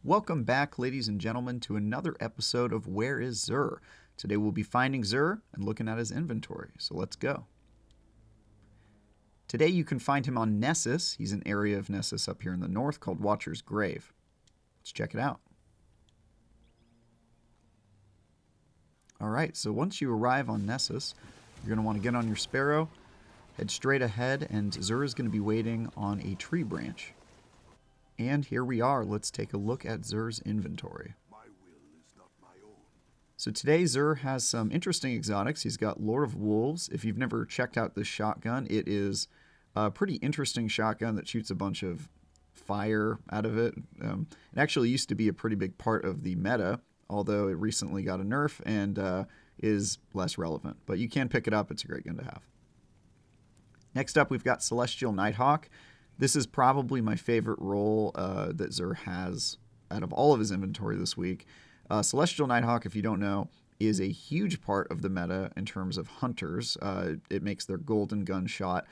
Welcome back, ladies and gentlemen, to another episode of Where is Xur? Today we'll be finding Xur and looking at his inventory, so let's go. Today you can find him on Nessus. He's an area of Nessus up here in the north called Watcher's Grave. Let's check it out. Alright, so once you arrive on Nessus, you're going to want to get on your Sparrow, head straight ahead, and Xur is going to be waiting on a tree branch. And here we are. Let's take a look at Xur's inventory. So today Xur has some interesting exotics. He's got Lord of Wolves. If you've never checked out this shotgun, it is a pretty interesting shotgun that shoots a bunch of fire out of it. It actually used to be a pretty big part of the meta, although it recently got a nerf and is less relevant. But you can pick it up. It's a great gun to have. Next up, we've got Celestial Nighthawk. This is probably my favorite role that Xur has out of all of his inventory this week. Celestial Nighthawk, if you don't know, is a huge part of the meta in terms of hunters. It makes their golden gun shot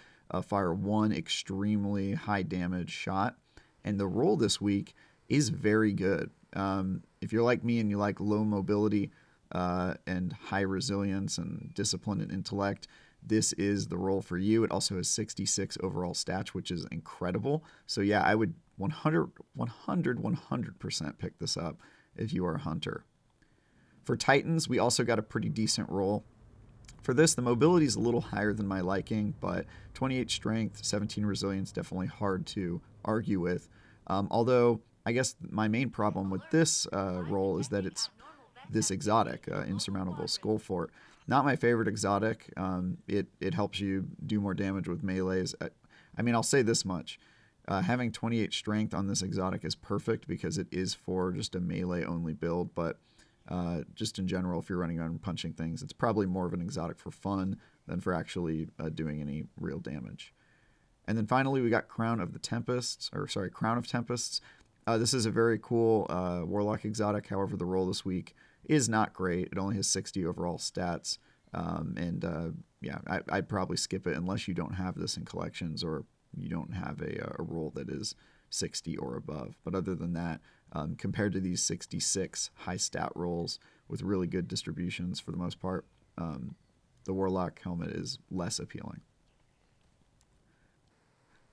fire one extremely high damage shot. And the role this week is very good. If you're like me and you like low mobility and high resilience and discipline and intellect, this is the role for you. It also has 66 overall stats, which is incredible. So yeah, I would 100% pick this up if you are a hunter. For Titans, we also got a pretty decent role. For this, the mobility is a little higher than my liking, but 28 strength, 17 resilience, definitely hard to argue with. Although, I guess my main problem with this role is that it's this exotic, Insurmountable Skullfort. Not my favorite exotic. It helps you do more damage with melees. I mean, I'll say this much. Having 28 strength on this exotic is perfect because it is for just a melee-only build, but just in general, if you're running around and punching things, it's probably more of an exotic for fun than for actually doing any real damage. And then finally, we got Crown of Tempests. This is a very cool Warlock exotic. However, the role this week is not great. It only has 60 overall stats. I'd probably skip it unless you don't have this in collections or you don't have a role that is 60 or above. But other than that, compared to these 66 high stat roles with really good distributions for the most part, the Warlock helmet is less appealing.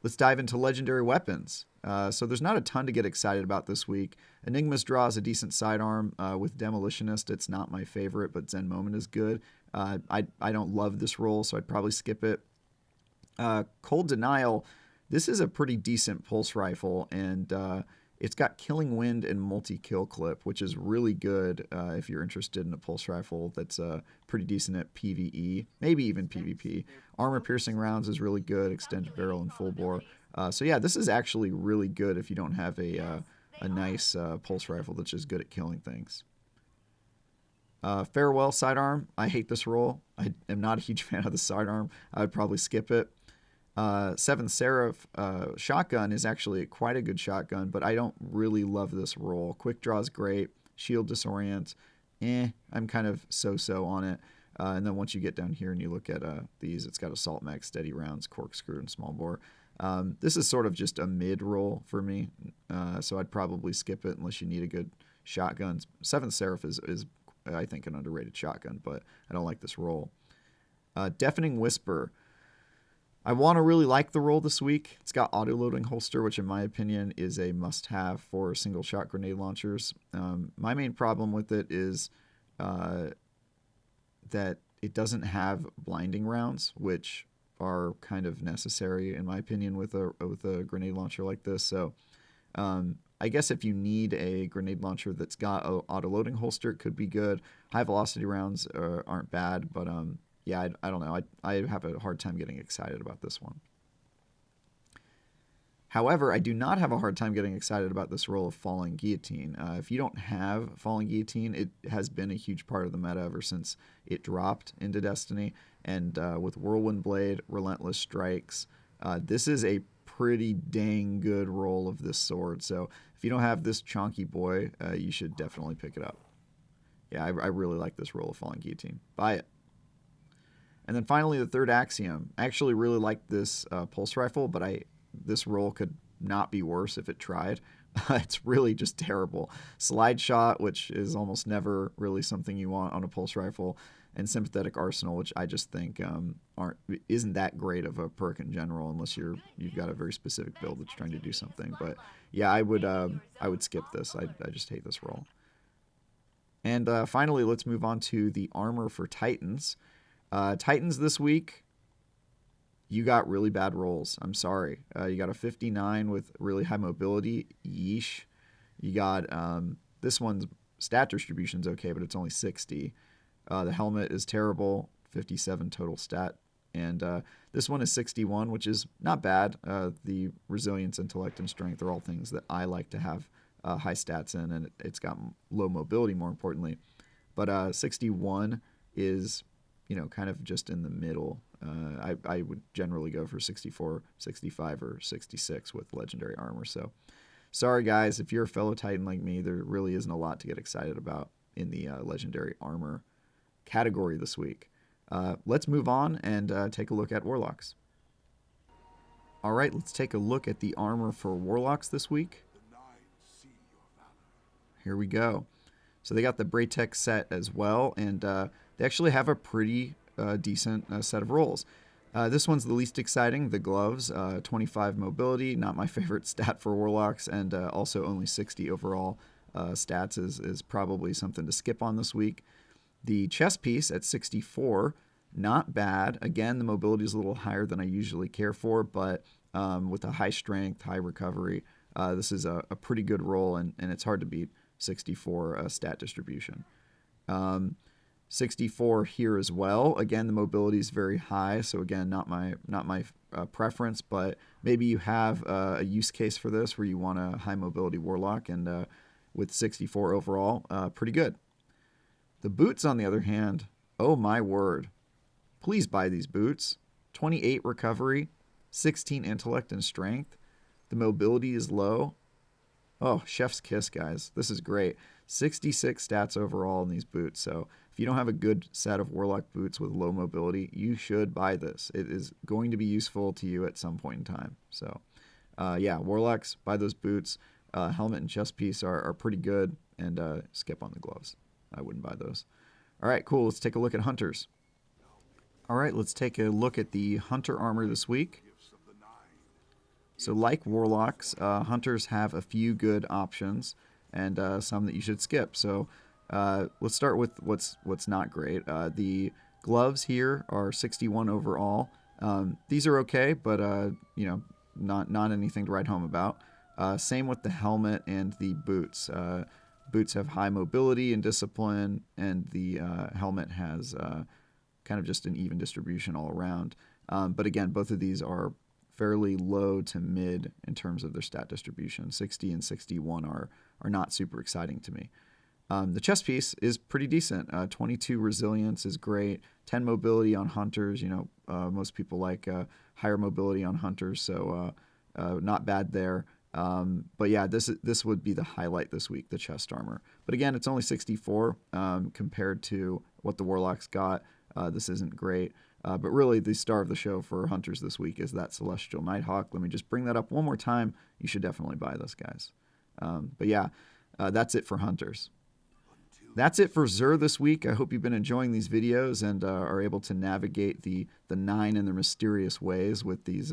Let's dive into legendary weapons. So there's not a ton to get excited about this week. Enigma's Draw is a decent sidearm. With Demolitionist, it's not my favorite, but Zen Moment is good. I don't love this role, so I'd probably skip it. Cold Denial, this is a pretty decent pulse rifle, and it's got Killing Wind and multi-kill clip, which is really good if you're interested in a pulse rifle that's pretty decent at PvE, maybe even PvP. Armor-piercing rounds is really good, extended barrel and full bore. So yeah, this is actually really good if you don't have a nice pulse rifle that's just good at killing things. Farewell Sidearm, I hate this role. I am not a huge fan of the sidearm. I would probably skip it. Seventh Seraph shotgun is actually quite a good shotgun, but I don't really love this role. Quick Draw is great. Shield Disorient, I'm kind of so-so on it. And then once you get down here and you look at these, it's got Assault Mag, Steady Rounds, Corkscrew, and Small Bore. This is sort of just a mid role for me, so I'd probably skip it unless you need a good shotgun. Seventh Seraph is I think, an underrated shotgun, but I don't like this role. Deafening Whisper. I want to really like the role this week. It's got auto-loading holster, which in my opinion is a must-have for single-shot grenade launchers. My main problem with it is that it doesn't have blinding rounds, which are kind of necessary in my opinion with a grenade launcher like this. So I guess if you need a grenade launcher that's got an auto-loading holster, it could be good. High-velocity rounds aren't bad, but yeah, I don't know. I have a hard time getting excited about this one. However, I do not have a hard time getting excited about this role of Falling Guillotine. If you don't have Falling Guillotine, it has been a huge part of the meta ever since it dropped into Destiny. And with Whirlwind Blade, Relentless Strikes, this is a pretty dang good role of this sword. So if you don't have this chonky boy, you should definitely pick it up. Yeah, I really like this role of Falling Guillotine. Buy it. And then finally, the third axiom. I actually really like this pulse rifle, but this role could not be worse if it tried. It's really just terrible. Slide shot, which is almost never really something you want on a pulse rifle, and sympathetic arsenal, which I just think isn't that great of a perk in general, unless you've got a very specific build that's trying to do something. But yeah, I would skip this. I just hate this roll. And finally, let's move on to the armor for Titans. Titans this week, you got really bad rolls. I'm sorry. You got a 59 with really high mobility. Yeesh. You got this one's stat distribution's okay, but it's only 60. The helmet is terrible, 57 total stat. And this one is 61, which is not bad. The resilience, intellect, and strength are all things that I like to have high stats in, and it's got low mobility, more importantly. But 61 is, kind of just in the middle. I would generally go for 64, 65, or 66 with legendary armor. So sorry, guys, if you're a fellow Titan like me, there really isn't a lot to get excited about in the legendary armor category this week. Let's move on and take a look at Warlocks. All right, let's take a look at the armor for Warlocks this week. Here we go. So they got the Braytech set as well, and they actually have a pretty decent set of rolls. This one's the least exciting, the gloves, 25 mobility, not my favorite stat for Warlocks, and also only 60 overall stats is probably something to skip on this week. The chest piece at 64, not bad. Again, the mobility is a little higher than I usually care for, but with a high strength, high recovery, this is a pretty good roll, and it's hard to beat 64 stat distribution. 64 here as well. Again, the mobility is very high, so again, not my preference, but maybe you have a use case for this where you want a high mobility Warlock, and with 64 overall, pretty good. The boots, on the other hand, oh my word. Please buy these boots. 28 recovery, 16 intellect and strength. The mobility is low. Oh, chef's kiss, guys. This is great. 66 stats overall in these boots. So if you don't have a good set of Warlock boots with low mobility, you should buy this. It is going to be useful to you at some point in time. So yeah, Warlocks, buy those boots. Helmet and chest piece are pretty good, and skip on the gloves. I wouldn't buy those. All right, cool. Let's take a look at Hunters. All right, let's take a look at the Hunter armor this week. So like Warlocks, Hunters have a few good options and some that you should skip. So let's start with what's not great. The gloves here are 61 overall. These are okay, but not anything to write home about. Same with the helmet and the boots. Boots have high mobility and discipline, and the helmet has kind of just an even distribution all around. But again, both of these are fairly low to mid in terms of their stat distribution. 60 and 61 are not super exciting to me. The chest piece is pretty decent. 22 resilience is great. 10 mobility on Hunters. Most people like higher mobility on Hunters, so not bad there. But yeah, this would be the highlight this week, the chest armor. But again, it's only 64 compared to what the Warlocks got. This isn't great. But really, the star of the show for Hunters this week is that Celestial Nighthawk. Let me just bring that up one more time. You should definitely buy this, guys. But yeah, that's it for Hunters. That's it for Xur this week. I hope you've been enjoying these videos and are able to navigate the 9 in their mysterious ways with these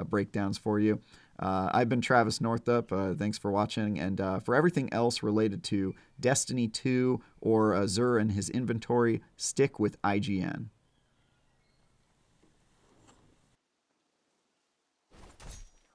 breakdowns for you. I've been Travis Northup. Thanks for watching. And for everything else related to Destiny 2 or Xur and his inventory, stick with IGN.